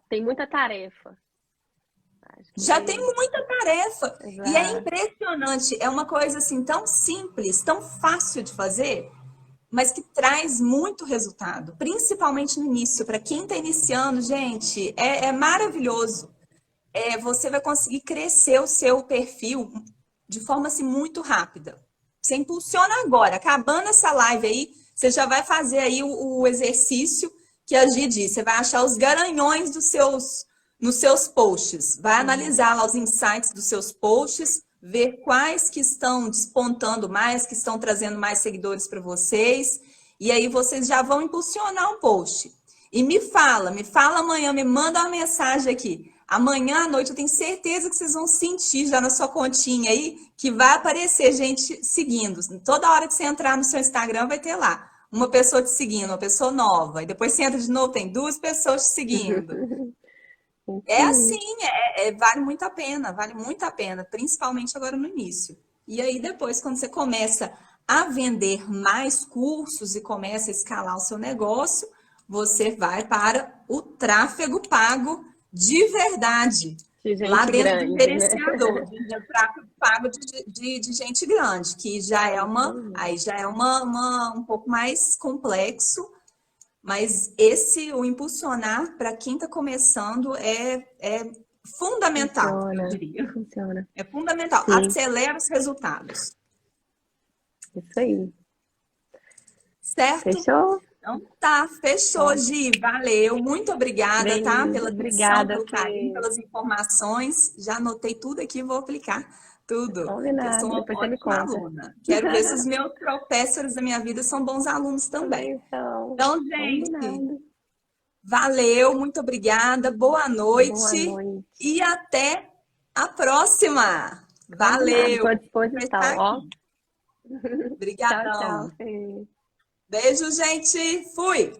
tem muita tarefa. Acho Já tem que. muita tarefa. E é Exato. impressionante, é uma coisa assim tão simples, tão fácil de fazer, mas que traz muito resultado, principalmente no início. Para quem está iniciando, gente, é maravilhoso. Você vai conseguir crescer o seu perfil de forma assim, muito rápida. Você impulsiona agora, acabando essa live aí, você já vai fazer aí o exercício que a Gi disse. Você vai achar os garanhões nos seus posts, vai Uhum. analisar lá os insights dos seus posts, ver quais que estão despontando mais, que estão trazendo mais seguidores para vocês, e aí vocês já vão impulsionar um post. E me fala amanhã, me manda uma mensagem aqui. Amanhã à noite eu tenho certeza que vocês vão sentir já na sua continha aí que vai aparecer gente seguindo. Toda hora que você entrar no seu Instagram vai ter lá uma pessoa te seguindo, uma pessoa nova. E depois você entra de novo, tem duas pessoas te seguindo. É assim, Sim. vale muito a pena, principalmente agora no início. E aí depois, quando você começa a vender mais cursos e começa a escalar o seu negócio, você vai para o tráfego pago de verdade, De lá gente dentro do grande, né? gerenciador, de tráfego pago de gente grande, que já é Isso uma, aí. aí já é um pouco mais complexo, mas o impulsionar para quem está começando é fundamental, eu Funciona. diria. Funciona. É fundamental. Sim, Acelera os resultados. isso aí. Certo? Fechou? Então tá, fechou, Ó, Gi. Valeu. Muito obrigada, tá? beleza. Pela atenção, Obrigada, pelo carinho, Fê. pelas informações. Já anotei tudo aqui e vou aplicar tudo. Que eu sou Combinado. uma Depois você me ótima conta. aluna. Quero ver se os meus professores da minha vida são bons alunos também. Também são. Então, gente, Combinado. valeu, muito obrigada, boa Boa noite noite. e até a próxima. Combinado. Valeu. Estou à Vou fechar disposição, ó. aqui. Tchau, tchau, Obrigadão. Fê. Beijo, gente. Fui.